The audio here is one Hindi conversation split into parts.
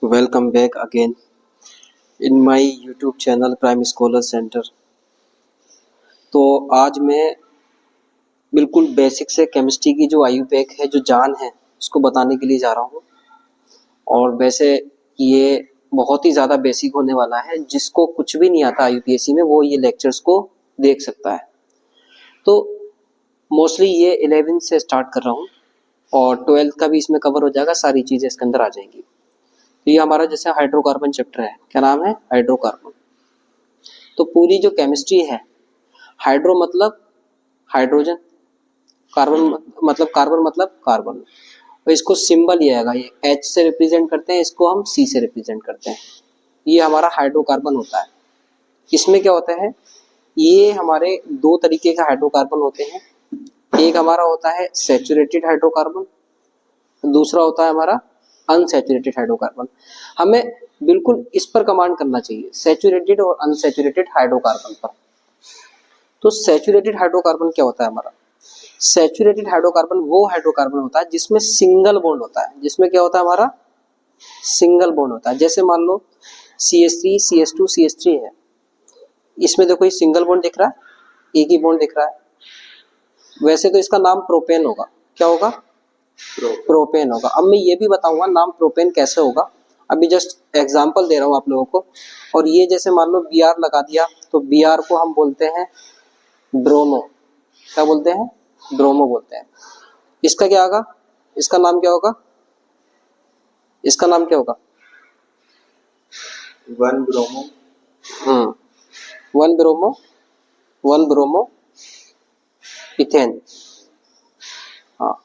Welcome back again in my YouTube channel prime scholar centre. तो आज मैं बिल्कुल बेसिक से केमिस्ट्री की जो आयुपैक है, जो जान है, उसको बताने के लिए जा रहा हूँ। और वैसे ये बहुत ही ज़्यादा बेसिक होने वाला है, जिसको कुछ भी नहीं आता आईयूपीएससी में वो ये लेक्चर्स को देख सकता है। तो मोस्टली ये 11th से स्टार्ट कर रहा हूँ और 12th का भी इसमें कवर हो जाएगा, सारी चीज़ें इसके अंदर आ जाएंगी। तो ये हमारा जैसे हाइड्रोकार्बन चैप्टर है, क्या नाम है? हाइड्रोकार्बन। तो पूरी जो केमिस्ट्री है, हाइड्रो मतलब हाइड्रोजन, कार्बन मतलब कार्बन। और इसको सिंबल ये आएगा, ये H से रिप्रेजेंट करते हैं, इसको हम C से रिप्रेजेंट करते हैं। ये हमारा हाइड्रोकार्बन होता है। इसमें क्या होता है, ये हमारे दो तरीके का हाइड्रोकार्बन होते हैं। एक हमारा होता है सैचुरेटेड हाइड्रोकार्बन, दूसरा होता है हमारा अनसैचुरेटेड हाइड्रोकार्बन। हमें बिल्कुल इस पर कमांड करना चाहिए, सैचुरेटेड और अनसैचुरेटेड हाइड्रोकार्बन पर। तो सैचुरेटेड हाइड्रोकार्बन क्या होता है हमारा? सैचुरेटेड हाइड्रोकार्बन वो हाइड्रोकार्बन होता है जिसमें सिंगल बॉन्ड होता है। जिसमें क्या होता है हमारा? सिंगल बॉन्ड होता है। जैसे मान लो CH3 CH2 CH3 है, इसमें देखो ये सिंगल बॉन्ड दिख रहा है, एक ही बॉन्ड दिख रहा है। वैसे तो इसका नाम प्रोपेन होगा। क्या होगा? प्रोपेन होगा। अब मैं ये भी बताऊंगा नाम प्रोपेन कैसे होगा, अभी जस्ट एग्जांपल दे रहा हूँ आप लोगों को। और ये जैसे मान लो Br लगा दिया, तो Br को हम बोलते हैं ब्रोमो। क्या बोलते हैं? ब्रोमो बोलते हैं। इसका क्या होगा? इसका नाम क्या होगा? इसका नाम क्या होगा? 1 ब्रोमो। 1 bromo ethane. हाँ,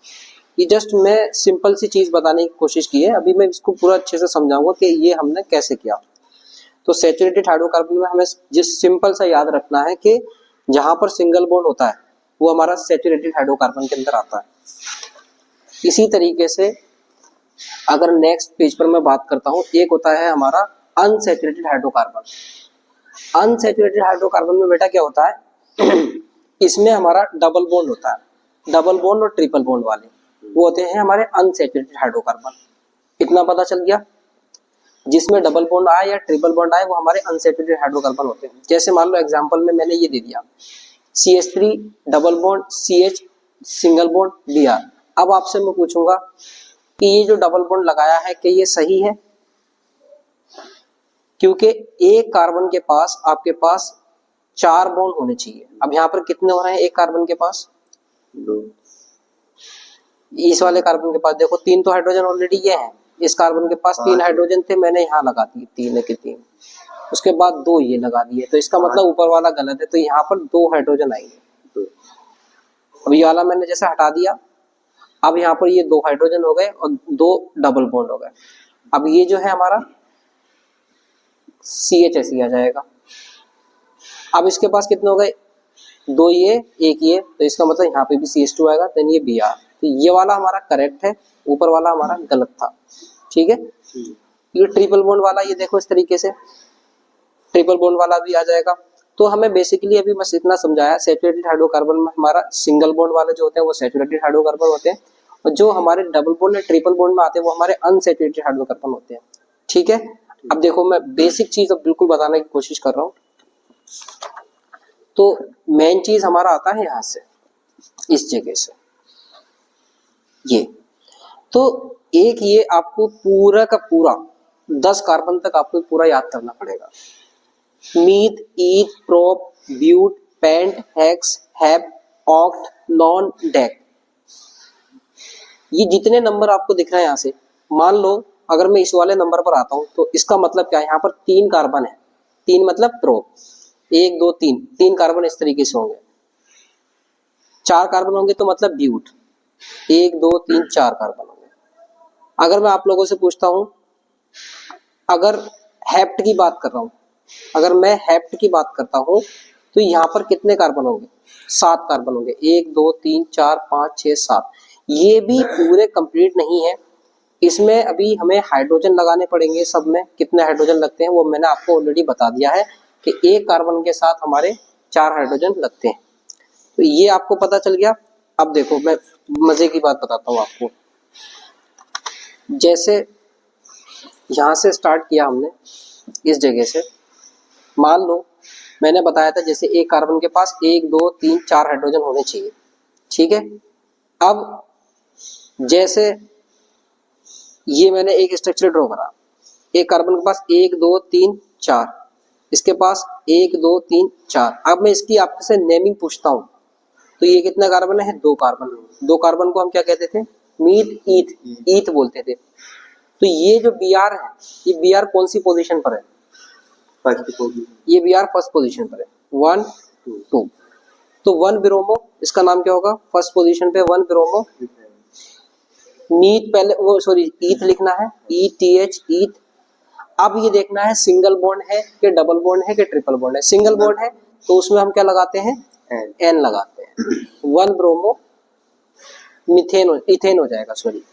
ये जस्ट मैं सिंपल सी चीज बताने की कोशिश की है। अभी मैं इसको पूरा अच्छे से समझाऊंगा कि ये हमने कैसे किया। तो सैचुरेटेड हाइड्रोकार्बन में हमें जिस सिंपल सा याद रखना है कि जहां पर सिंगल बॉन्ड होता है वो हमारा सैचुरेटेड हाइड्रोकार्बन के अंदर आता है। इसी तरीके से अगर नेक्स्ट पेज पर मैं बात करता हूं, एक होता है हमारा अनसैचुरेटेड हाइड्रोकार्बन। अनसैचुरेटेड हाइड्रोकार्बन में बेटा क्या होता है इसमें हमारा डबल बॉन्ड होता है। डबल बॉन्ड और ट्रिपल बॉन्ड वाले वो होते हैं हमारे अनसैचुरेटेड हाइड्रोकार्बन। इतना पता चल गया? जिसमें डबल बॉन्ड आए या ट्रिपल बॉन्ड आए वो हमारे अनसैचुरेटेड हाइड्रोकार्बन होते हैं। जैसे मान लो एग्जांपल में मैंने ये दे दिया CH3 double bond CH single bond Br। अब आपसे मैं पूछूंगा कि ये जो डबल बॉन्ड लगाया है कि ये सही है? क्योंकि एक कार्बन के पास आपके पास 4 बॉन्ड होने चाहिए। अब यहाँ पर कितने हो रहे हैं एक कार्बन के पास? 2। इस वाले कार्बन के पास देखो 3 तो हाइड्रोजन ऑलरेडी ये है। इस कार्बन के पास 3 हाइड्रोजन थे, मैंने यहाँ लगा दिए 3 के 3। उसके बाद 2 ये लगा दिए, तो इसका मतलब ऊपर वाला गलत है, तो यहाँ पर 2 हाइड्रोजन आएंगे। अब ये वाला मैंने जैसे हटा दिया, अब यहाँ पर ये 2 हाइड्रोजन हो गए और 2 डबल बॉन्ड हो गए। अब ये जो है हमारा CH आ जाएगा। अब इसके पास कितने हो गए? 2 ये 1 ये, तो इसका मतलब यहाँ पे भी CH2 आएगा, देन ये Br। तो ये वाला हमारा करेक्ट है, ऊपर वाला हमारा गलत था। ठीक है। ये ट्रिपल बॉन्ड वाला ये देखो इस तरीके से ट्रिपल बॉन्ड वाला भी आ जाएगा। तो हमें बेसिकली अभी बस इतना समझाया, सैचुरेटेड हाइड्रोकार्बन में हमारा सिंगल बॉन्ड वाले जो होते हैं वो सैचुरेटेड हाइड्रोकार्बन होते हैं, और जो हमारे डबल बॉन्ड या ट्रिपल बॉन्ड में आते हैं वो हमारे अनसैचुरेटेड हाइड्रोकार्बन होते हैं। ठीक है। अब देखो मैं बेसिक चीज अब बिल्कुल बताने की कोशिश कर रहा हूँ। तो मेन चीज हमारा आता है यहाँ से, इस जगह से ये। तो एक ये आपको पूरा का पूरा 10 कार्बन तक आपको पूरा याद करना पड़ेगा। Meth, eth, prop, but, pent, hex, hep, oct, non, dec. ये जितने नंबर आपको दिख रहे हैं यहाँ से, मान लो अगर मैं इस वाले नंबर पर आता हूं तो इसका मतलब क्या है? यहाँ पर 3 कार्बन है। 3 मतलब प्रोप, 1 2 3 कार्बन इस तरीके से होंगे। 4 कार्बन होंगे तो मतलब ब्यूट, 1 2 3 4 कार्बन होंगे। अगर मैं आप लोगों से पूछता हूं, अगर हेप्ट की बात कर रहा हूं, अगर मैं हेप्ट की बात करता हूं तो यहाँ पर कितने कार्बन होंगे? 7 कार्बन होंगे। 1 2 3 4 5 6 7। ये भी पूरे कंप्लीट नहीं है, इसमें अभी हमें हाइड्रोजन लगाने पड़ेंगे। सब में कितने हाइड्रोजन लगते हैं वो मैंने आपको ऑलरेडी बता दिया है कि एक कार्बन के साथ हमारे 4 हाइड्रोजन लगते हैं। तो ये आपको पता चल गया। अब देखो मैं मजे की बात बताता हूँ आपको। जैसे यहाँ से स्टार्ट किया हमने, इस जगह से। मान लो मैंने बताया था जैसे एक कार्बन के पास 1 2 3 4 हाइड्रोजन होने चाहिए, ठीक है। अब जैसे ये मैंने एक स्ट्रक्चर ड्रॉ करा, एक कार्बन के पास 1 2 3 4, इसके पास 1 2 3 4। अब मैं इसकी आपसे नेमिंग पूछता हूँ, तो ये कितना कार्बन है? 2 कार्बन। 2 कार्बन को हम क्या कहते थे? मीट ईथ, ईथ बोलते थे। तो ये जो Br है, ये Br कौन सी पोजीशन पर है? First position. ये Br फर्स्ट पोजीशन पर है, 1 2। तो 1 ब्रोमो, इसका नाम क्या होगा? फर्स्ट पोजीशन पे 1 ब्रोमो। मीट पहले वो सॉरी ईथ लिखना है, ETH ईथ। अब ये देखना है सिंगल बॉन्ड है कि डबल बॉन्ड है कि ट्रिपल बॉन्ड है। सिंगल बॉन्ड है तो उसमें हम क्या लगाते हैं? N लगाते हैं। 1 ब्रोमो मीथेन इथेन हो जाएगा, सॉरी।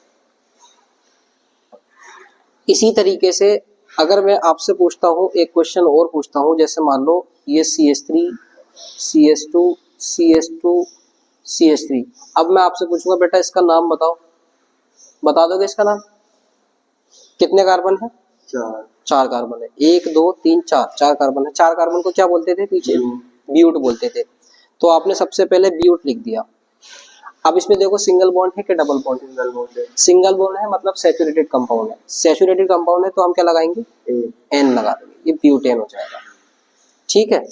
इसी तरीके से अगर मैं आपसे पूछता हूँ, एक क्वेश्चन और पूछता हूँ, जैसे मान लो ये CH3 CH2 CH2 CH3। अब मैं आपसे पूछूंगा बेटा इसका नाम बताओ, बता दोगे इसका नाम? कितने कार्बन है? 4 कार्बन है। 1 2 3 4, 4 कार्बन है। 4 कार्बन को क्या बोलते थे पीछे? ब्यूट बोलते थे। तो आपने सबसे पहले ब्यूट लिख दिया। अब इसमें देखो सिंगल बॉन्ड है कि डबल बॉन्ड? सिंगल बॉन्ड है। सिंगल बॉन्ड है मतलब सैचुरेटेड कंपाउंड है। सैचुरेटेड कंपाउंड है तो हम क्या लगाएंगे? N लगा देंगे, ये ब्यूटेन हो जाएगा, ठीक है।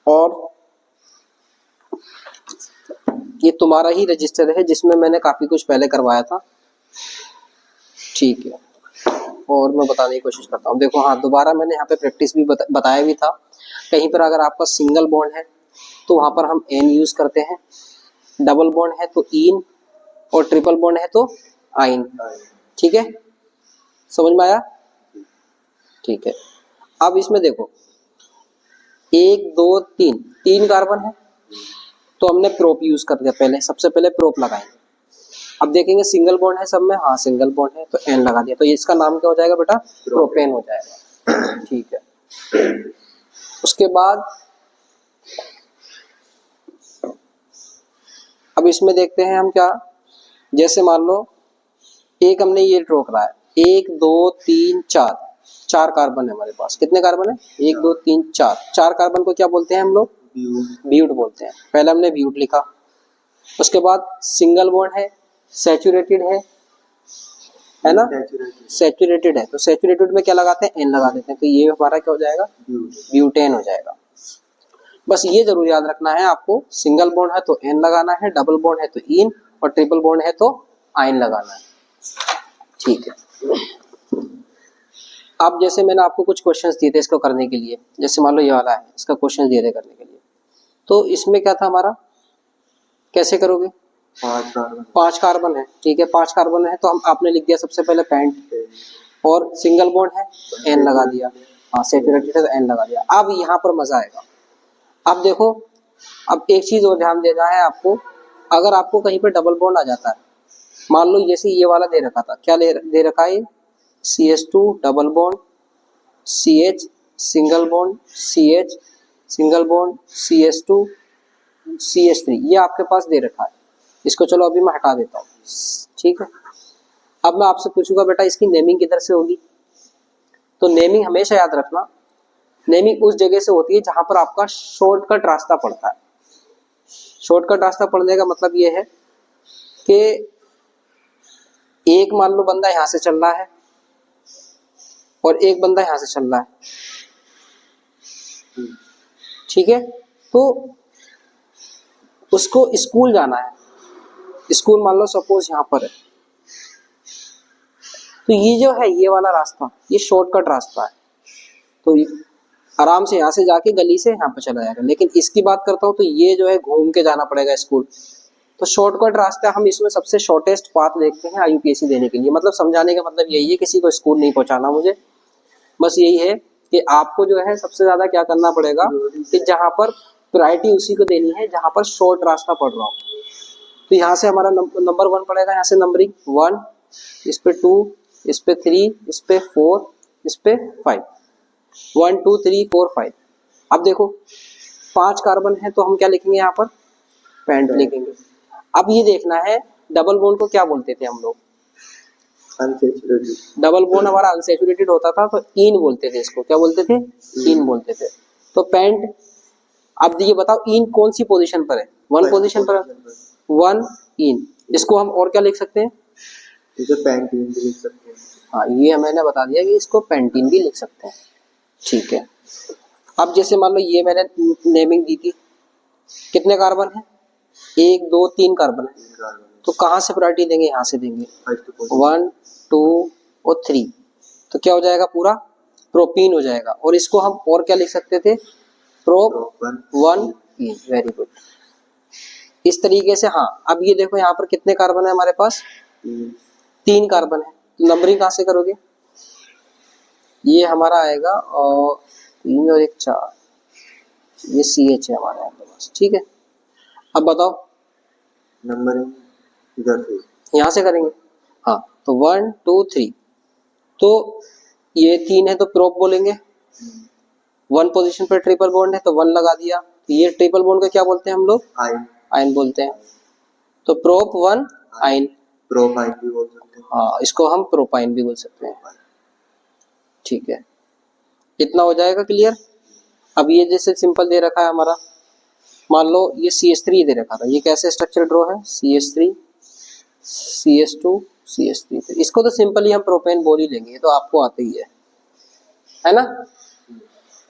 और ये तुम्हारा ही रजिस्टर है जिसमें मैंने काफी कुछ पहले करवाया था, ठीक है। और मैं बताने की कोशिश करता हूँ। देखो हाँ, दोबारा मैंने यहाँ पे प्रैक्टिस भी बताया भी था। कहीं पर अगर आपका सिंगल बॉन्ड है तो वहां पर हम N यूज करते हैं, डबल बॉन्ड है तो इन, और ट्रिपल बॉन्ड है तो आइन, ठीक है। समझ में आया? ठीक है। अब इसमें देखो 1 2 3, 3 कार्बन है तो हमने प्रोप यूज कर दिया। पहले सबसे पहले प्रोप लगाएंगे। अब देखेंगे सिंगल बॉन्ड है सब में, हाँ सिंगल बॉन्ड है तो N लगा दिया। तो इसका नाम क्या हो जाएगा बेटा? प्रोपेन हो जाएगा, ठीक है। उसके बाद अब इसमें देखते हैं हम क्या, जैसे मान लो एक हमने ये ड्रॉ करा है, 1 2 3 4, 4 कार्बन है हमारे पास। कितने कार्बन है? 1 2 3 4। 4 कार्बन को क्या बोलते हैं हम लोग? ब्यूट बोलते हैं। पहले हमने ब्यूट लिखा, उसके बाद सिंगल बॉन्ड है, सैचुरेटेड है ना? सैचुरेटेड है तो सैचुरेटेड में क्या लगाते हैं? N लगा देते हैं। तो ये हमारा क्या हो जाएगा? ब्यूटेन हो जाएगा। बस ये जरूर याद रखना है आपको, सिंगल बॉन्ड है तो N लगाना है, डबल बॉन्ड है तो इन, और ट्रिपल बॉन्ड है तो आइन लगाना है, ठीक है। अब जैसे मैंने आपको कुछ क्वेश्चंस दिए थे इसको करने के लिए, जैसे मान लो ये वाला है, इसका क्वेश्चन दिए थे करने के लिए। तो इसमें क्या था हमारा, कैसे करोगे? 5 कार्बन है, ठीक है। 5 कार्बन है तो हम आपने लिख दिया सबसे पहले पेंट, और सिंगल बॉन्ड है N लगा दिया, हाँ सैचुरेटेड है तो N लगा दिया। अब यहाँ पर मजा आएगा। अब देखो, अब एक चीज और ध्यान देना है आपको, अगर आपको कहीं पे डबल बॉन्ड आ जाता है, मान लो जैसे ये वाला दे रखा था, क्या दे रखा है? CH2 double bond CH single bond CH single bond CH2 CH3, ये आपके पास दे रखा है। इसको चलो अभी मैं हटा देता हूँ, ठीक है। अब मैं आपसे पूछूंगा बेटा इसकी नेमिंग किधर से होगी? तो नेमिंग हमेशा याद रखना, नेमिंग उस जगह से होती है जहां पर आपका शॉर्टकट रास्ता पड़ता है। शॉर्टकट रास्ता पड़ने का मतलब ये है कि एक मान लो बंदा यहां से चल रहा है और एक बंदा यहां से चल रहा है, ठीक है। तो उसको स्कूल जाना है, स्कूल मान लो सपोज यहां पर है, तो ये जो है ये वाला रास्ता, ये शॉर्टकट रास्ता है, तो आराम से यहाँ से जाके गली से यहाँ पे चला जाएगा। लेकिन इसकी बात करता हूँ तो ये जो है घूम के जाना पड़ेगा स्कूल। तो शॉर्टकट रास्ता हम इसमें सबसे शॉर्टेस्ट पाथ देखते हैं IUPAC देने के लिए। मतलब समझाने का मतलब यही है, किसी को स्कूल नहीं पहुंचाना मुझे, बस यही है कि आपको जो है सबसे ज्यादा क्या करना पड़ेगा कि जहां पर प्रायोरिटी उसी को देनी है जहां पर शॉर्ट रास्ता पड़ रहा हो। तो यहाँ से हमारा नंबर 1 पड़ेगा, यहाँ से नंबरिंग 1, इस पे 2, इस पे 3, इस पे 4, इस पे 5, 1 2 3 4 5। अब देखो 5 कार्बन है तो हम क्या लिखेंगे यहाँ पर? पेंट लिखेंगे। अब ये देखना है डबल बॉन्ड को क्या बोलते थे हम लोग? अनसैचुरेटेड। डबल बॉन्ड हमारा अनसैचुरेटेड होता था तो इन बोलते थे इसको, क्या बोलते थे? इन बोलते थे। तो पेंट, अब ये बताओ इन कौन सी पोजीशन पर है? वन पोजीशन पर, वन इन। इसको हम और क्या लिख सकते हैं? इसे पेंटीन भी लिख सकते हैं। हाँ, ये मैंने बता दिया कि इसको पेंटीन भी लिख सकते हैं। ठीक है, अब जैसे मान लो ये मैंने नेमिंग दी थी, कितने कार्बन है? 1 2 3 कार्बन है, तो कहाँ से प्रायोरिटी देंगे? यहाँ से देंगे, 1 2 और 3। तो क्या हो जाएगा? पूरा प्रोपीन हो जाएगा। और इसको हम और क्या लिख सकते थे? प्रोप 1 इन। Very good. इस तरीके से। हाँ, अब ये देखो यहाँ पर कितने कार्बन है हमारे पास? 3 कार्बन है। नंबरिंग कहाँ से करोगे? ये हमारा आएगा और 3 और 1 4, ये CH है हमारे यहाँ पास। ठीक है, अब बताओ नंबरिंग इधर से, यहाँ से करेंगे। हाँ, तो 1 2 3, तो ये 3 है तो प्रोप बोलेंगे। 1 पोजीशन पर ट्रिपल बॉन्ड है तो 1 लगा दिया। ये ट्रिपल बॉन्ड को क्या बोलते हैं हम लोग? आयन। आयन बोलते हैं। तो प्रोप 1 आयन। प्रोपाइन भी बोल सकते हैं। हाँ, इसको हम प्रोपाइन भी बोल सकते हैं। ठीक है, इतना हो जाएगा क्लियर। अब ये जैसे सिंपल दे रखा है हमारा, मान लो ये CH3 दे रखा था, ये कैसे स्ट्रक्चर ड्रॉ है? CH3 CH2 CH3। तो इसको तो सिंपली हम प्रोपेन बोल ही लेंगे, ये तो आपको आते ही है ना।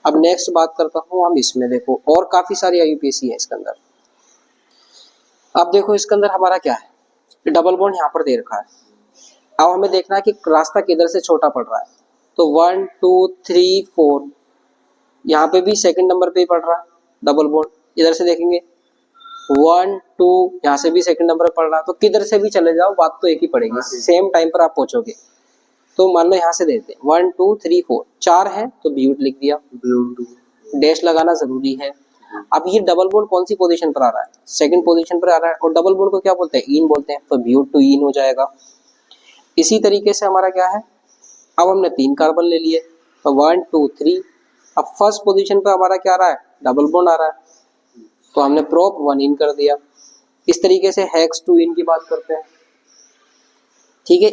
अब नेक्स्ट बात करता हूँ हम इसमें, देखो और काफी सारी IUPAC है इसके अंदर। अब देखो इसके अंदर हमारा क्या है? डबल बॉन्ड यहाँ पर दे रखा है। अब हमें देखना है कि रास्ता किधर से छोटा पड़ रहा है। तो 1 2 3 4, यहाँ पे भी सेकंड नंबर पे ही पड़ रहा है डबल बॉन्ड। इधर से देखेंगे 1 2, यहाँ से भी सेकंड नंबर पे पड़ रहा है। तो किधर से भी चले जाओ बात तो एक ही पड़ेगी, सेम टाइम पर आप पहुंचोगे। तो मान लो यहाँ से देते हैं 1 2 3 4, 4 है तो ब्यूट लिख दिया, डैश लगाना जरूरी है। अब ये डबल बॉन्ड कौन सी पोजीशन पर आ रहा है? सेकंड पोजीशन पर आ रहा है। और डबल बॉन्ड को क्या बोलते हैं? इन बोलते हैं। तो ब्यूट टू इन हो जाएगा। इसी तरीके से हमारा क्या है, अब हमने 3 कार्बन ले लिए तो 1 2 3। अब फर्स्ट पोजीशन पर हमारा क्या आ रहा है? डबल बॉन्ड आ रहा है, तो हमने प्रोप 1 इन कर दिया। इस तरीके से हेक्स 2 इन की बात करते हैं। ठीक है,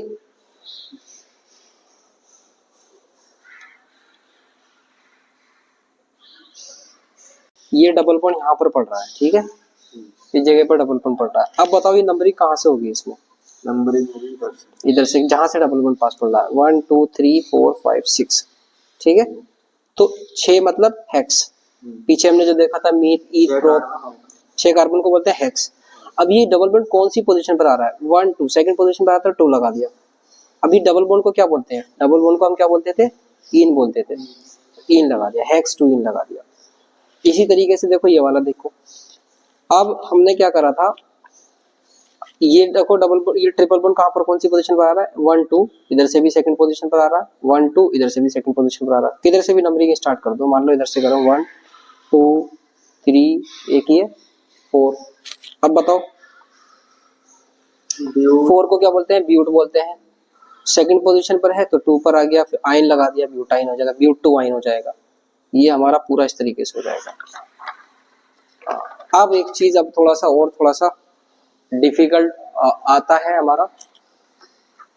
ये डबल बॉन्ड यहाँ पर पड़ रहा है। ठीक है, इस जगह पर डबल बॉन्ड पड़ रहा है। अब बताओ ये नंबरिंग कहाँ से होगी इसमें? नंबरिंग इधर से, जहां से डबल बॉन्ड पास पड़ रहा है। 1 2 3 4 5 6। ठीक है, तो 6 मतलब हेक्स। पीछे हमने जो देखा था मीट ईट प्रोप, 6 कार्बन को बोलते हैं हेक्स। अब ये डबल बॉन्ड कौन सी पोजीशन पर आ रहा है? 1 2, सेकंड पोजीशन पर आता है 2 लगा दिया। अभी डबल बॉन्ड को क्या बोलते हैं? डबल बॉन्ड को हम क्या बोलते थे? इन बोलते थे। इन लगा दिया, हेक्स 2 इन लगा दिया। इसी तरीके से देखो ये वाला देखो, अब हमने क्या करा था, ये देखो डबल बॉन्ड, ये ट्रिपल बॉन्ड कहाँ पर कौन सी पोजीशन पर आ रहा है? 1 2, इधर से भी सेकंड पोजीशन पर आ रहा है। 1 2, इधर से भी सेकंड पोजीशन पर आ रहा है। किधर से भी नंबरिंग स्टार्ट कर दो, मान लो इधर से करो 1 2 3, एक ही है 4। अब बताओ 4 को क्या बोलते हैं? ब्यूट बोलते हैं। सेकंड पोजीशन पर है तो 2 पर आ गया, फिर आयन लगा दिया, ब्यूटाइन हो जाएगा, ब्यूट टू आयन हो जाएगा। ये हमारा पूरा इस तरीके से हो जाएगा। अब एक चीज, अब थोड़ा सा डिफिकल्ट आता है हमारा,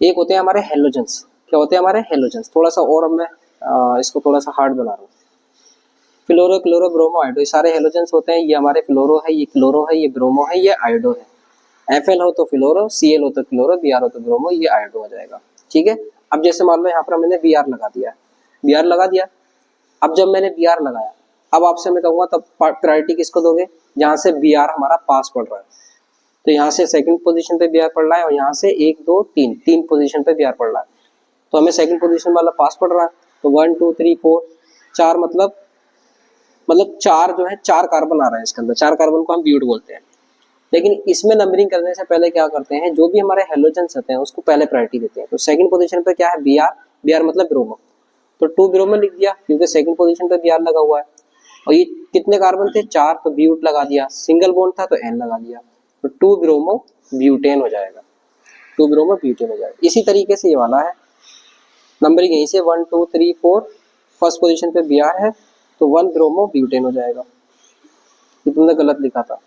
एक होते हैं हमारे हेलोजेंस। क्या होते हैं हमारे हेलोजेंस? थोड़ा सा और, अब मैं इसको थोड़ा सा हार्ड बना रहा हूँ। फ्लोरो क्लोरो ब्रोमो आयोडो, ये सारे हेलोजेंस होते हैं। ये हमारे फ्लोरो है, ये क्लोरो है, ये ब्रोमो है, ये आयोडो है। Fl हो तो फ्लोरो, Cl हो तो क्लोरो, Br हो तो ब्रोमो, ये आयोडो हो जाएगा। ठीक है, अब जैसे मान लो यहाँ पर मैंने Br लगा दिया, Br लगा दिया। अब जब मैंने Br लगाया, अब आपसे मैं कहूँगा तब प्रायोरिटी किसको दोगे? जहाँ से Br हमारा पास पड़ रहा है। तो यहाँ से सेकंड पोजीशन पे Br पड़ रहा है और यहाँ से 1 2 3 तीन पोजीशन पे Br पड़ रहा है। तो हमें सेकंड पोजीशन वाला पास पड़ रहा है। तो 1 2 3 4, 4 मतलब 4 जो है, 4 कार्बन आ रहा है इसके अंदर। 4 कार्बन को हम ब्यूट बोलते हैं। लेकिन इसमें नंबरिंग करने से पहले क्या करते हैं, जो भी हमारे हेलोजेंस होते हैं उसको पहले प्रायोरिटी देते हैं। तो सेकंड पोजीशन पे क्या है? Br मतलब ब्रोमो, तो 2 ब्रोमो लिख दिया क्योंकि सेकंड पोजीशन पे Br लगा हुआ है। और ये कितने कार्बन थे? 4, तो ब्यूट लगा दिया। सिंगल बॉन्ड था तो N लगा दिया, तो 2 ब्रोमो ब्यूटेन हो जाएगा। 2 ब्रोमो ब्यूटेन हो जाएगा। इसी तरीके से ये वाला है नंबरिंग, यहीं से 1 2 3 4, फर्स्ट पोजीशन पे Br है तो 1 ब्रोमो ब्यूटेन हो जाएगा। ये तुमने गलत लिखा था,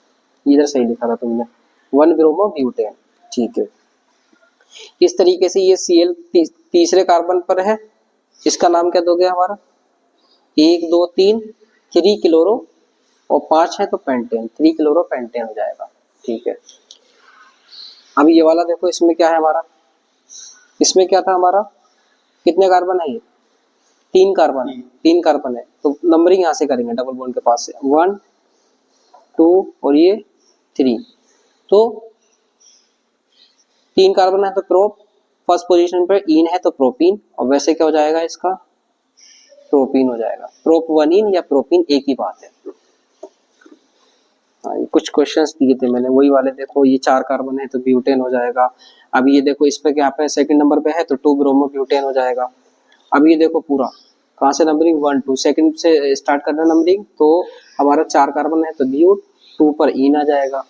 इधर सही लिखा था तुमने, 1 ब्रोमो ब्यूटेन। ठीक है, इस तरीके से ये Cl तीसरे कार्बन पर है, इसका नाम क्या दोगे हमारा, 1 2 3 3 क्लोरो, और 5 है तो पेंटेन, 3 क्लोरो पेंटेन हो जाएगा। ठीक है, अब ये वाला देखो, इसमें क्या है हमारा, इसमें क्या था हमारा, कितने कार्बन है ये, 3 कार्बन है, 3 कार्बन है, तो नंबरिंग यहाँ से करेंगे डबल बॉन्ड के पास से, 1 2 और ये 3, तो 3 कार्बन है तो प्रोप, फर्स्ट पोजीशन पर इन है तो प्रोपीन, और वैसे क्या हो जाएगा इसका, प्रोपीन हो जाएगा। प्रोप 1 इन या प्रोपीन एक ही बात है। हाँ, ये कुछ क्वेश्चंस दिए थे मैंने, वही वाले देखो, ये 4 कार्बन है तो ब्यूटेन हो जाएगा। अब ये देखो इस पे क्या पे सेकंड नंबर पे है तो 2 ब्रोमो ब्यूटेन हो जाएगा। अब ये देखो पूरा कहाँ से नंबरिंग, 1 2 सेकंड से स्टार्ट करना नंबरिंग, तो हमारा 4 कार्बन है तो ब्यूट, 2 पर इन आ जाएगा,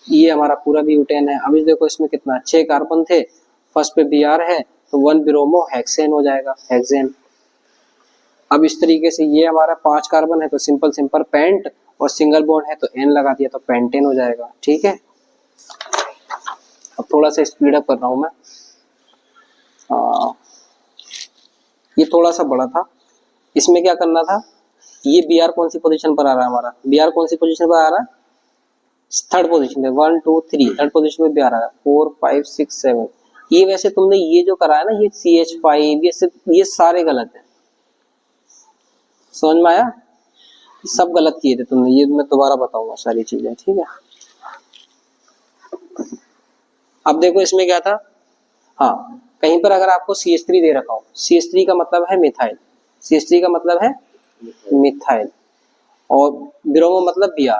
ये हमारा पूरा ब्यूटेन है। अभी देखो इसमें कितना 6 कार्बन थे, फर्स्ट पे Br है तो 1 ब्रोमो हेक्सेन हो जाएगा, हेक्सेन। अब इस तरीके से ये हमारा 5 कार्बन है तो सिंपल सिंपल पेंट, और सिंगल बॉन्ड है तो N लगा दिया तो पेंटेन हो जाएगा। ठीक है, अब थोड़ा सा स्पीड अप कर रहा हूं मैं, ये थोड़ा सा बड़ा था, इसमें क्या करना था, ये Br कौन सी पोजीशन पर आ रहा है हमारा, Br कौन सी पोजीशन पर आ रहा है, थर्ड पोजीशन पे, 1 2 3 थर्ड पोजीशन पे Br आ रहा है, 4 5 6 7। ये वैसे तुमने ये जो करा है ना, ये CH5 ये सारे गलत है, समझ में आया, सब गलत किए थे तुमने, ये मैं दोबारा बताऊंगा सारी चीजें। ठीक है, अब देखो इसमें क्या था, हाँ कहीं पर अगर आपको CH3 दे रखा हो, CH3 का मतलब है मिथाइल, CH3 का मतलब है मिथाइल, और ब्रोमो मतलब Br,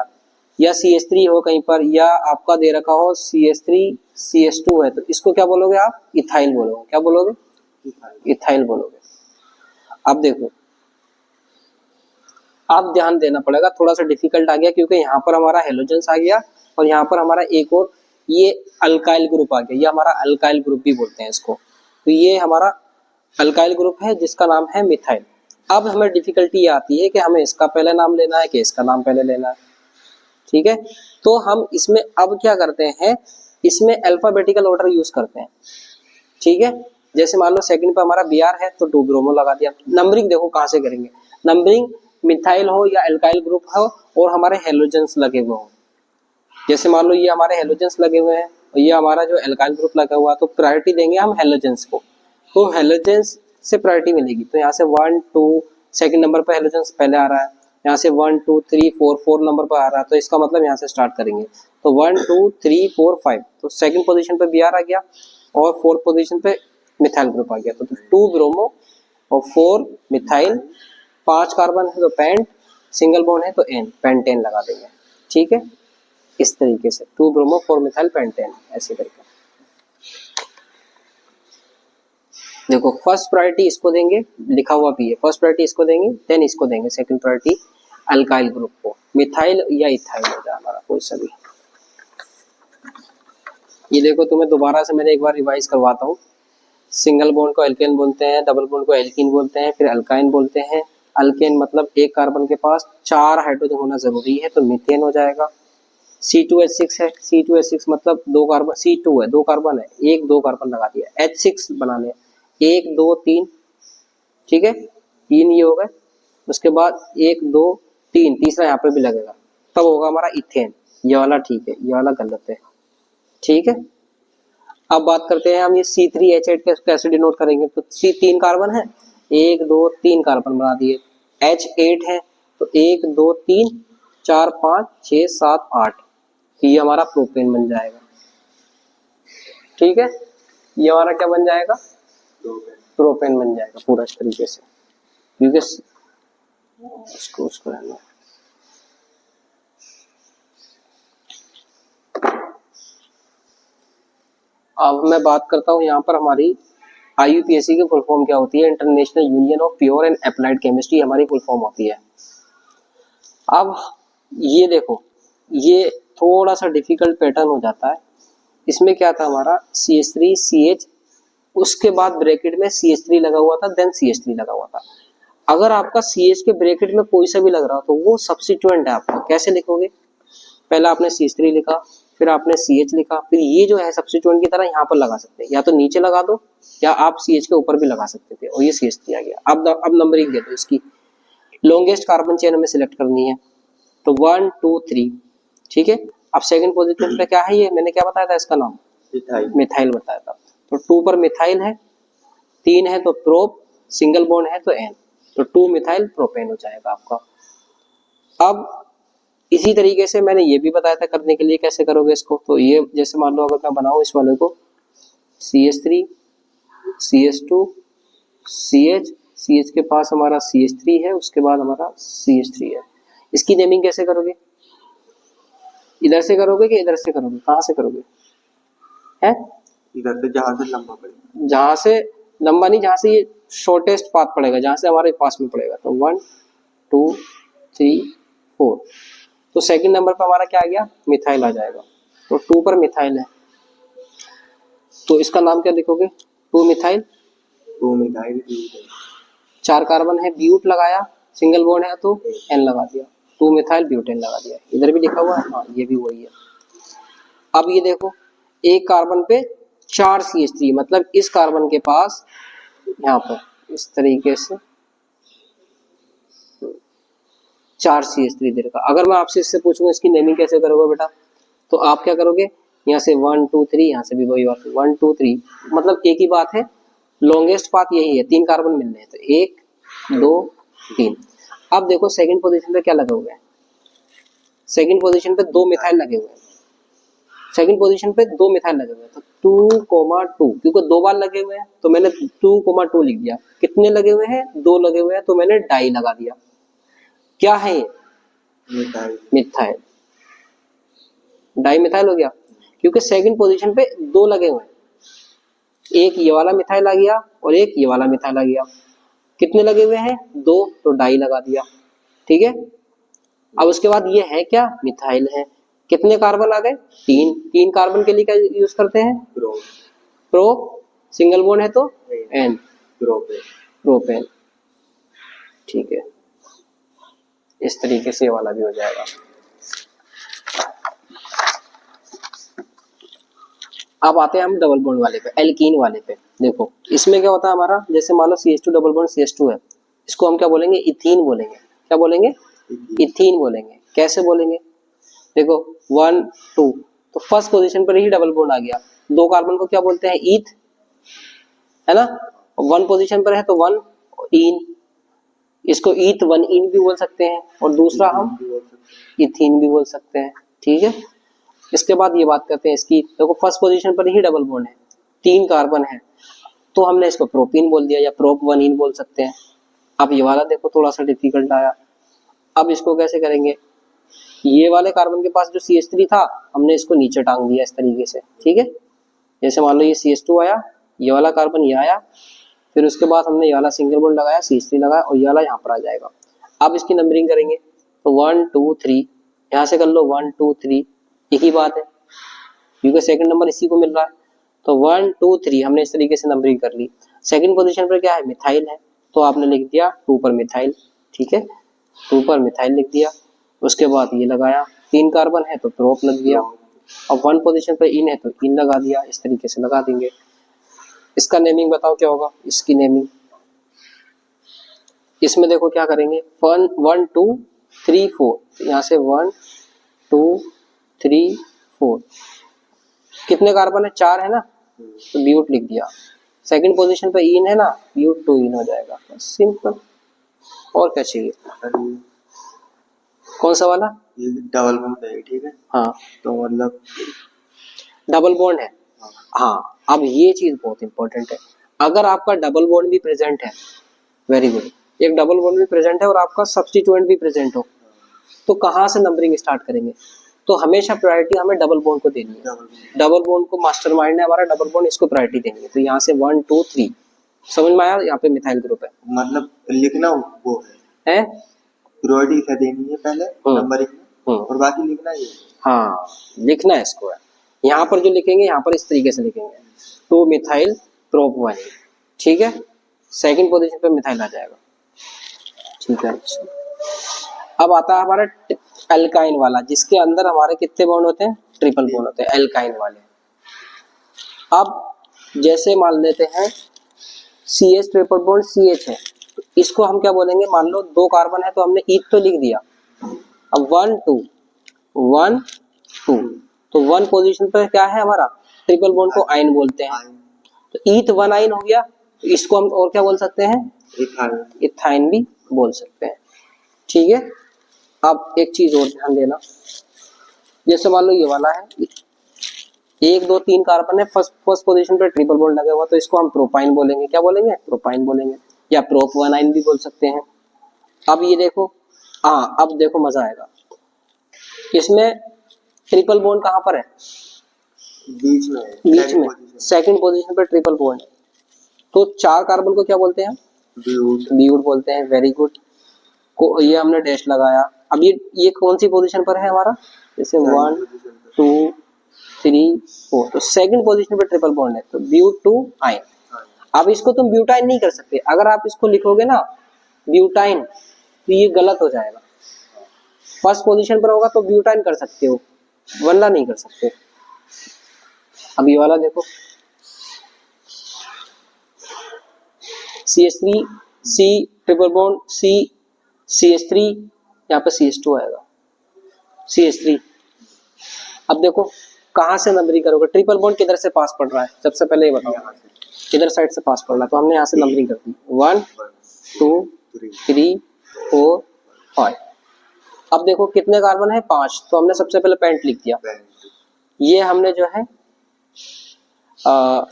या CH3 हो कहीं पर, या आपका दे रखा हो CH3 CH2 है तो इसको क्या बोलोगे आप, इथाइल बोलोगे, क्या बोलोगे, इथाइल बोलोगे। अब देखो आप ध्यान देना पड़ेगा, थोड़ा सा डिफिकल्ट आ गया क्योंकि यहाँ पर हमारा हेलोजेंस आ गया और यहाँ पर हमारा एक और ये अल्काइल ग्रुप आ गया, ये हमारा अल्काइल ग्रुप भी बोलते हैं इसको, तो ये हमारा अल्काइल ग्रुप है जिसका नाम है मिथाइल। अब हमें डिफिकल्टी आती है कि हमें इसका पहले नाम लेना है कि इसका नाम पहले लेना है। ठीक है, तो हम इसमें अब क्या करते हैं, इसमें अल्फाबेटिकल ऑर्डर यूज करते हैं। ठीक है, जैसे मान लो सेकंड पे हमारा Br है तो 2 ब्रोमो लगा दिया। नंबरिंग देखो कहां से करेंगे, नंबरिंग मिथाइल हो या अल्काइल ग्रुप हो और हमारे हेलोजेंस लगे हुए हो, जैसे मान लो ये हमारे हेलोजेंस लगे हुए हैं और ये हमारा जो अल्काइल ग्रुप लगा हुआ है, तो प्रायोरिटी देंगे हम हेलोजेंस को, तो हेलोजेंस से प्रायोरिटी मिलेगी। तो यहाँ से 1 2 सेकंड नंबर पर हेलोजेंस पहले आ रहा है, यहाँ से 1 2 3 4 नंबर पर आ रहा है, तो इसका मतलब यहाँ से स्टार्ट करेंगे, तो 1 2 3 4 5, तो सेकंड पोजीशन पे Br आ गया और फोर्थ पोजीशन पे मिथाइल ग्रुप आ गया, तो 2 ब्रोमो और 4 मिथाइल, 5 कार्बन है तो पेंट, सिंगल बॉन्ड है तो N, पेंटेन लगा देंगे। ठीक है, इस तरीके से 2 ब्रोमो 4 मिथाइल पेंटेन, ऐसे करके देखो फर्स्ट प्रायोरिटी इसको देंगे, लिखा हुआ भी है, फर्स्ट प्रायोरिटी इसको देंगे, देन इसको देंगे सेकंड प्रायोरिटी अल्काइल ग्रुप को, मिथाइल या इथाइल हो जाए हमारा कोई सा भी। ये देखो तुम्हें दोबारा से मैंने एक बार रिवाइज करवाता हूँ, सिंगल बॉन्ड को एल्केन बोलते हैं, डबल बॉन्ड को एल्कीन बोलते हैं, फिर अल्काइन बोलते हैं। अल्केन मतलब एक कार्बन के पास 4 हाइड्रोजन होना जरूरी है तो मीथेन हो जाएगा। C2H6 है, C2H6 मतलब 2 कार्बन, C2 है 2 कार्बन है, 1 2 कार्बन लगा दिया, H6 बनाने 1 2 3, ठीक है 3 ये हो गए, उसके बाद 1 2 3 तीसरा यहाँ पे भी लगेगा, तब होगा हमारा इथेन। ये वाला ठीक है, ये वाला गलत है। ठीक है, अब बात करते हैं हम ये C3H8 कैसे डिनोट करेंगे, तो C 3 कार्बन है, 1 2 3 कार्बन बना दिए, H8 है तो 1 2 3 4 5 6 7 8, ये हमारा प्रोपेन बन जाएगा। ठीक है, ये हमारा क्या बन जाएगा, प्रोपेन बन जाएगा पूरा इस तरीके से, क्योंकि उसको रहना। अब मैं बात करता हूँ यहाँ पर हमारी IUPAC की फुल फॉर्म क्या होती है, international union of pure and applied chemistry हमारी फुल फॉर्म होती है। अब ये देखो, ये थोड़ा सा डिफिकल्ट पैटर्न हो जाता है, इसमें क्या था हमारा CH3 CH, उसके बाद ब्रैकेट में CH3 लगा हुआ था, देन CH3 लगा हुआ था। अगर आपका CH के ब्रैकेट में कोई सा भी लग रहा हो तो वो सब्स्टिट्यूएंट है आपका, कैसे लिखोगे, पहला आपने CH3 लिखा, फिर आपने CH लिखा, फिर ये जो है सब्स्टिट्यूएंट की तरह यहाँ पर लगा सकते हैं, या तो नीचे लगा दो या आप CH के ऊपर भी लगा सकते थे, और ये CH दिया गया। अब नंबरिंग दे दो इसकी। लॉन्गेस्ट कार्बन चेन हमें सिलेक्ट करनी है, तो 1 2 3, ठीक है। अब सेकंड पोजीशन पे क्या है, ये मैंने क्या बताया था इसका नाम, मिथाइल बताया था। तो 2 पर मिथाइल है, 3 है तो प्रोप, सिंगल बॉन्ड है तो एन, तो 2 मिथाइल प्रोपेन हो जाएगा आपका। अब इसी तरीके से मैंने ये भी बताया था करने के लिए कैसे करोगे इसको। तो ये जैसे मान लो अगर मैं बनाऊं इस वाले को CH3 CH2 CH, CH के पास हमारा CH3 है, उसके बाद हमारा CH3 है। इसकी नेमिंग कैसे करोगे, इधर से करोगे कि इधर से करोगे, कहाँ से करोगे, है इधर से जहां से लंबा पड़ेगा, जहां से लंबा नहीं, जहां से ये शॉर्टेस्ट पाथ पड़ेगा, जहां से हमारे पास में पड़ेगा। तो 1 2 3 4, तो सेकंड नंबर पर हमारा क्या आ गया, मिथाइल आ जाएगा। तो 2 पर मिथाइल है, तो इसका नाम क्या लिखोगे, 2 मिथाइल। 2 मिथाइल 4 कार्बन है, ब्यूट लगाया, सिंगल बॉन्ड है तो एन लगा दिया, 2 मिथाइल ब्यूटेन लगा दिया। इधर भी लिखा हुआ है, हाँ ये भी वही है। अब ये देखो, एक कार्बन पे 4 CH3, मतलब इस कार्बन के पास यहाँ पर इस तरीके से 4 CH3 दे रखा। अगर मैं आपसे इससे पूछूंगा इसकी नेमिंग कैसे करोगे बेटा, तो आप क्या करोगे, यहाँ से 1 2 3, यहाँ से भी वही बात, 1 2 3, मतलब एक ही बात है, लॉन्गेस्ट पाथ यही है, 3 कार्बन मिलने हैं, तो 1 2 3। अब देखो सेकंड पोजीशन पे क्या लगे हुए हैं, सेकंड पोजीशन पे 2 मिथाइल लगे हुए हैं, सेकंड पोजीशन पे 2 मिथाइल लगे हुए हैं, तो 2,2, क्योंकि 2 बार लगे हुए हैं तो मैंने 2,2 लिख दिया। कितने लगे हुए हैं, 2 लगे हुए हैं, तो मैंने डाई लगा दिया। क्या है ये, मिथाइल, डाई मिथाइल हो गया, क्योंकि सेकंड पोजीशन पे 2 लगे हुए हैं, एक ये वाला मिथाइल आ गया और एक ये वाला मिथाइल आ गया। कितने लगे हुए हैं, 2, तो डाई लगा दिया, ठीक है। अब उसके बाद ये है क्या, मिथाइल है। कितने कार्बन आ गए, 3 कार्बन के लिए क्या यूज करते हैं, प्रो, सिंगल बॉन्ड है तो एन, प्रोपेन, ठीक है। इस तरीके से ये वाला भी हो जाएगा। अब आते हैं हम डबल बॉन्ड वाले पे, एल्कीन वाले पे। देखो इसमें क्या होता है हमारा, जैसे मान लो CH2 डबल बॉन्ड CH2 है, इसको हम क्या बोलेंगे, इथीन बोलेंगे। क्या बोलेंगे, इथीन बोलेंगे। कैसे बोलेंगे, देखो 1 2, तो फर्स्ट पोजीशन पर ही डबल बॉन्ड आ गया, 2 कार्बन को क्या बोलते हैं, ईथ, है ना। 1 पोजीशन पर है तो 1 इन, इसको ईथ 1 इन भी बोल सकते हैं, और दूसरा हम इथीन भी बोल सकते हैं, ठीक है। इसके बाद ये बात करते हैं इसकी, देखो फर्स्ट पोजीशन पर ही डबल बॉन्ड है, 3 कार्बन है, तो हमने इसको प्रोपीन बोल दिया, या प्रोप 1 इन बोल सकते हैं। अब ये वाला देखो थोड़ा सा डिफिकल्ट आया। अब इसको कैसे करेंगे, ये वाले कार्बन के पास जो CH3 था, हमने इसको नीचे टांग दिया इस तरीके से, ठीक है। जैसे मान लो ये CH2 आया, ये वाला कार्बन ये आया, फिर उसके बाद हमने ये वाला सिंगल बॉन्ड लगाया, CH3 लगाया, और ये वाला यहाँ पर आ जाएगा। अब इसकी नंबरिंग करेंगे, तो 1 2 3, यहाँ से कर लो 1 2 3, एक ही बात है, क्योंकि सेकंड नंबर इसी को मिल रहा है। तो 1 2 3 हमने इस तरीके से नंबरिंग कर ली। सेकंड पोजीशन पर क्या है, मिथाइल है, तो आपने लिख दिया 2 पर मिथाइल, ठीक है, 2 पर मिथाइल लिख दिया। उसके बाद ये लगाया, 3 कार्बन है तो प्रोप लग दिया, और 1 पोजीशन पर इन है तो इन लगा दिया, इस तरीके से लगा देंगे। इसका नेमिंग बताओ क्या होगा, इसकी नेमिंग, इसमें देखो क्या करेंगे, 1 2 3 4, यहाँ से 1 2 3 4, कितने कार्बन है, 4 है ना, तो ब्यूट लिख दिया। सेकंड पोजीशन पे इन है ना, ब्यूट 2 इन हो जाएगा, सिंपल। और क्या चाहिए, कौन सा वाला, ये डबल बॉन्ड है, ठीक है, हाँ तो मतलब डबल बॉन्ड है, हाँ। अब ये चीज बहुत इंपॉर्टेंट है, अगर आपका डबल बॉन्ड भी प्रेजेंट है, वेरी गुड, एक डबल बॉन्ड भी प्रेजेंट है और आपका सब्स्टिट्यूएंट भी प्रेजेंट हो, तो कहाँ से नंबरिंग स्टार्ट करेंगे, तो हमेशा प्रायोरिटी हमें डबल बॉन्ड को देनी है। डबल बॉन्ड को मास्टरमाइंड है हमारा, डबल बॉन्ड, इसको प्रायोरिटी देनी है। तो यहाँ से 1 2 3, समझ में आया, यहाँ पे मिथाइल ग्रुप है, मतलब लिखना वो है प्रायोरिटी क्या देनी है पहले नंबरिंग में, और बाकी लिखना ये, हाँ लिखना है इसको है। यहाँ पर जो लिखेंगे, यहाँ पर इस तरीके से लिखेंगे, 2 मिथाइल प्रोप 1, ठीक है, सेकंड पोजीशन पे मिथाइल आ जाएगा, ठीक है। अब आता है हमारा एल्काइन वाला, जिसके अंदर हमारे कितने बॉन्ड होते हैं, ट्रिपल बॉन्ड होते हैं एल्काइन वाले। अब जैसे मान लेते हैं CH ट्रिपल बॉन्ड CH है, तो इसको हम क्या बोलेंगे, मान लो 2 कार्बन है तो हमने ईथ तो लिख दिया, अब 1 2 1 2, तो 1 पोजीशन पर क्या है हमारा ट्रिपल बॉन्ड को आयन बोलते हैं, तो ईथ 1 आयन हो गया, तो इसको हम और क्या बोल सकते हैं, इथाइन भी बोल सकते हैं। ठीक है, अब एक चीज और ध्यान देना, जैसे मान लो ये वाला है 1 2 3 कार्बन है, फर्स्ट पोजीशन पे ट्रिपल बॉन्ड लगा हुआ, तो इसको हम प्रोपाइन बोलेंगे, क्या बोलेंगे, प्रोपाइन बोलेंगे, या प्रोप 1 आयन भी बोल सकते हैं। अब ये देखो, हाँ अब देखो मजा आएगा, इसमें ट्रिपल बॉन्ड कहाँ पर है, बीच में सेकंड पोजीशन पर ट्रिपल बॉन्ड है, तो 4 कार्बन को क्या बोलते हैं, ब्यूट बोलते हैं। वेरी गुड, को ये हमने डैश लगाया। अब ये कौन सी पोजीशन पर है हमारा, जैसे 1 2 3 4, तो सेकंड पोजीशन पे ट्रिपल बॉन्ड है, तो ब्यूट 2 आयन। अब इसको तुम ब्यूटाइन नहीं कर सकते, अगर आप इसको लिखोगे ना ब्यूटाइन तो ये गलत हो जाएगा, फर्स्ट पोजीशन पर होगा तो ब्यूटाइन कर सकते हो, वरना नहीं कर सकते। अब ये वाला देखो CH3 C triple bond C CH3, यहाँ पे CH2 आएगा CH3। अब देखो कहाँ से नंबरिंग करोगे, ट्रिपल बॉन्ड किधर से पास पड़ रहा है, सबसे पहले ये बताओ, किधर साइड से पास पड़ रहा है, तो हमने यहाँ से नंबरिंग कर दी 1 2 3 4 5। अब देखो कितने कार्बन है, 5, तो हमने सबसे पहले पेंट लिख दिया, ये हमने जो है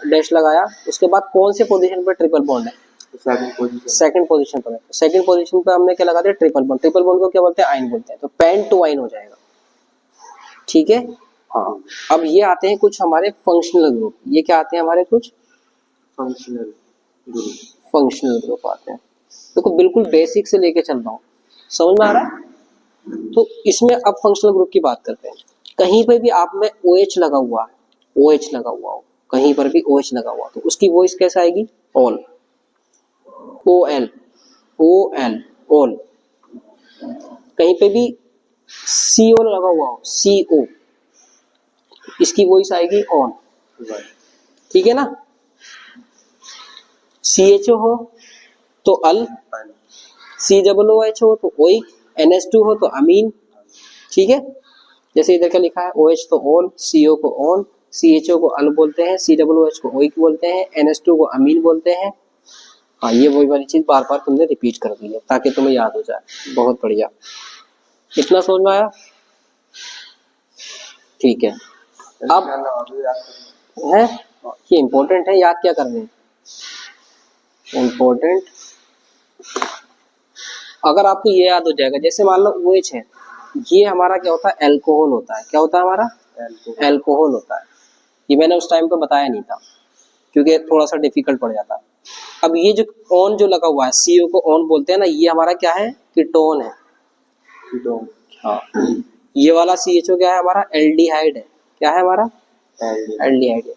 डैश लगाया, उसके बाद कौन से पोजीशन पर ट्रिपल बॉन्ड है, सेकंड पोजीशन पर है, सेकंड पोजीशन पर हमने क्या लगा दिया, ट्रिपल बॉन्ड, ट्रिपल बॉन्ड को क्या बोलते हैं, आयन बोलते हैं, तो पेंट टू आयन हो जाएगा। ठीक है, हाँ अब ये आते हैं कुछ हमारे फंक्शनल ग्रुप, ये क्या आते हैं हमारे कुछ फंक्शनल ग्रुप आते हैं। देखो बिल्कुल बेसिक से लेके चल रहा हूँ, समझ में आ रहा है। तो इसमें अब फंक्शनल ग्रुप की बात करते हैं। कहीं पर भी आप में OH लगा हुआ है, OH लगा हुआ हो, कहीं पर भी OH लगा हुआ, तो उसकी वॉइस कैसे आएगी, ऑल, OL OL ऑल। कहीं पे भी CO लगा हुआ हो, CO, इसकी वॉइस आएगी ऑन। ठीक है ना, CHO हो तो अल, COOH हो तो ओइक, NH2 हो तो अमीन। ठीक है, जैसे इधर क्या लिखा है, OH तो ऑल, CO को ऑन, CHO को अल बोलते हैं, COOH को ओइक बोलते हैं, NH2 को अमीन बोलते हैं। हाँ ये वही वाली चीज बार बार तुमने रिपीट कर दी है ताकि तुम्हें याद हो जाए। बहुत बढ़िया, इतना समझ में आया। ठीक है, अब है ये इम्पोर्टेंट है, याद क्या करने हैं इम्पोर्टेंट। अगर आपको ये याद हो जाएगा, जैसे मान लो OH है, ये हमारा क्या होता है, एल्कोहल होता है, क्या होता है हमारा, एल्कोहल होता है। ये मैंने उस टाइम पे बताया नहीं था क्योंकि थोड़ा सा डिफिकल्ट पड़ जाता। अब ये जो ऑन जो लगा हुआ है, CO को ऑन बोलते हैं ना, ये हमारा क्या है, कीटोन है, कीटोन। हाँ, ये वाला CHO क्या है हमारा, एल्डिहाइड है, क्या है हमारा, एल्डिहाइड है।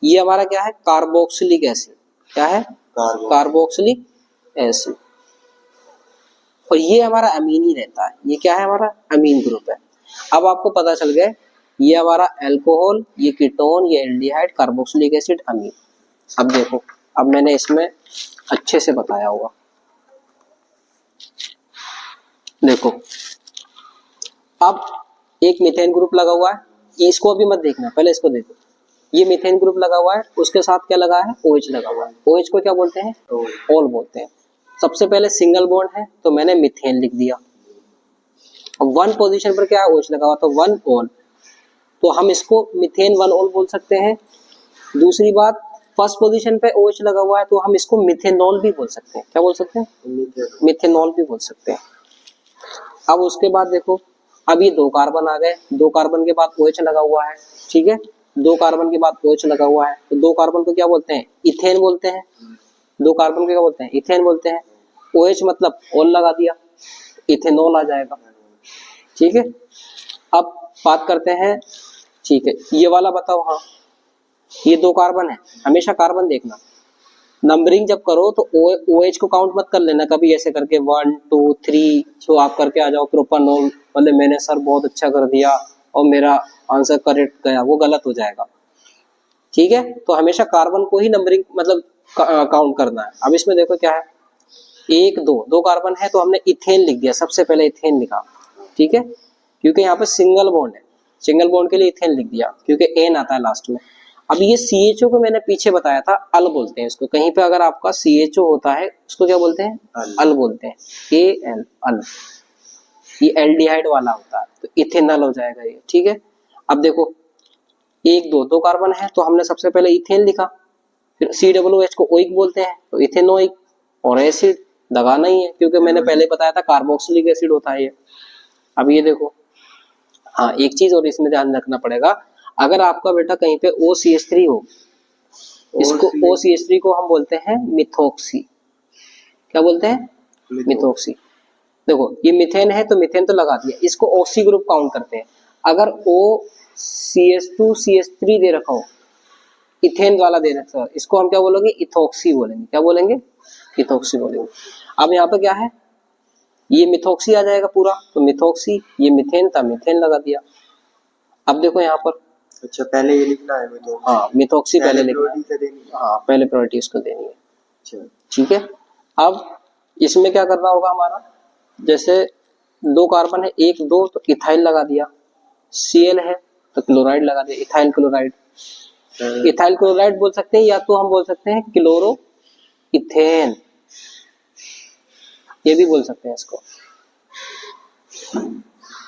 ये हमारा क्या है, कार्बोक्सिलिक एसिड, क्या है, कार्बोक्सिलिक एसिड। और ये हमारा अमीन ही रहता है, ये क्या है हमारा, अमीन ग्रुप है। अब आपको पता चल गया, ये हमारा अल्कोहल, ये कीटोन, ये एल्डिहाइड, कार्बोक्सिलिक एसिड, अमीन। अब देखो, अब मैंने इसमें अच्छे से बताया होगा, देखो अब एक मीथेन ग्रुप लगा हुआ है, इसको अभी मत देखना, पहले इसको देखो। ये मीथेन ग्रुप लगा हुआ है, उसके साथ क्या लगा है, OH लगा हुआ है। OH को क्या बोलते हैं, ऑल बोलते हैं। सबसे पहले सिंगल बॉन्ड है तो मैंने मीथेन लिख दिया। अब 1 पोजीशन पर क्या है, OH लगा हुआ, तो 1 ऑल, तो हम इसको मीथेन 1 ऑल बोल सकते हैं। दूसरी बात, फर्स्ट पोजीशन पे OH लगा हुआ है तो हम इसको मिथेनॉल भी बोल सकते हैं, क्या बोल सकते हैं, मिथेनॉल भी बोल सकते हैं। अब उसके बाद देखो, अब ये 2 कार्बन आ गए, 2 कार्बन के बाद OH लगा हुआ है, ठीक है, 2 कार्बन के बाद OH लगा हुआ है, तो 2 कार्बन को क्या बोलते हैं, इथेन बोलते हैं। 2 कार्बन को क्या बोलते हैं, इथेन बोलते हैं। OH मतलब ऑल लगा दिया, इथेनॉल आ जाएगा। ठीक है, अब बात करते हैं, ठीक है, ये वाला बताओ। हाँ, ये 2 कार्बन है, हमेशा कार्बन देखना, नंबरिंग जब करो तो OH को काउंट मत कर लेना कभी ऐसे करके 1 2 3 तो आप करके आ जाओ प्रोपानॉल, बोले मैंने सर बहुत अच्छा कर दिया और मेरा आंसर करेक्ट गया, वो गलत हो जाएगा। ठीक है, तो हमेशा कार्बन को ही नंबरिंग मतलब काउंट करना है। अब इसमें देखो क्या है, 1 2 2 कार्बन है तो हमने इथेन लिख दिया, सबसे पहले इथेन लिखा। ठीक है, क्योंकि यहाँ पे सिंगल बॉन्ड है, सिंगल बॉन्ड के लिए इथेन लिख दिया क्योंकि एन आता है लास्ट में। अब ये CHO को मैंने पीछे बताया था, अल बोलते हैं इसको। कहीं पे अगर आपका CHO होता है उसको क्या बोलते हैं, अल बोलते हैं, AL अल। ये एल्डिहाइड वाला होता है तो इथेनॉल हो जाएगा ये। ठीक है, अब देखो 1 2 2 कार्बन है तो हमने सबसे पहले इथेन लिखा, फिर COOH को ओइक बोलते हैं तो इथेनोइक, और एसिड लगाना ही है क्योंकि मैंने पहले बताया था कार्बोक्सिलिक एसिड होता है ये। अब ये देखो, हाँ एक चीज और इसमें ध्यान रखना पड़ेगा, अगर आपका बेटा कहीं पे OCH3 हो, इसको OCH3 को हम बोलते हैं मिथोक्सी। क्या बोलते हैं, मिथोक्सी। देखो ये मिथेन है तो मिथेन तो लगा दिया, इसको ऑक्सी ग्रुप काउंट करते हैं। अगर OCH2 CH3 दे रखा हो, इथेन वाला दे रखा हो, इसको हम क्या बोलेंगे, इथोक्सी बोलेंगे। क्या बोलेंगे, इथोक्सी बोलेंगे। अब यहाँ पे क्या है, ये मिथोक्सी आ जाएगा पूरा, तो मिथोक्सी, ये मिथेन था मिथेन लगा दिया। अब देखो यहाँ पर, अच्छा पहले ये लिखना है मिथोक्सी। हाँ मिथोक्सी पहले लिखना है, हाँ पहले प्रायोरिटी इसको देनी है। अच्छा ठीक है, अब इसमें क्या करना होगा हमारा, जैसे 2 कार्बन है 1 2 तो इथाइल लगा दिया, Cl है तो क्लोराइड लगा दिया, इथाइल क्लोराइड। इथाइल क्लोराइड बोल सकते हैं या तो हम बोल सकते हैं क्लोरो इथेन, ये भी बोल सकते हैं इसको।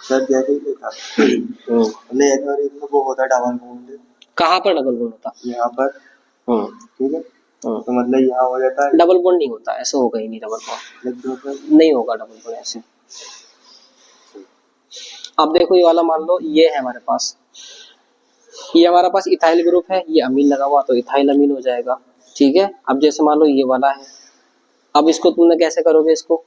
सर जैसे ही देखा हमने एथेनॉल में वो होता है डबल बॉन्ड, कहाँ पर डबल बॉन्ड होता, यहाँ पर। ठीक है, तो मतलब यहाँ हो जाता है डबल बॉन्ड नहीं होता, ऐसे होगा ही नहीं, डबल बॉन्ड नहीं होगा डबल बॉन्ड ऐसे। अब देखो ये वाला मान लो ये है हमारे पास, ये हमारे पास इथाइल ग्रुप है, ये अमीन लगा हुआ तो इथाइल अमीन हो जाएगा। ठीक है, अब जैसे मान लो ये वाला है, अब इसको तुमने कैसे करोगे, इसको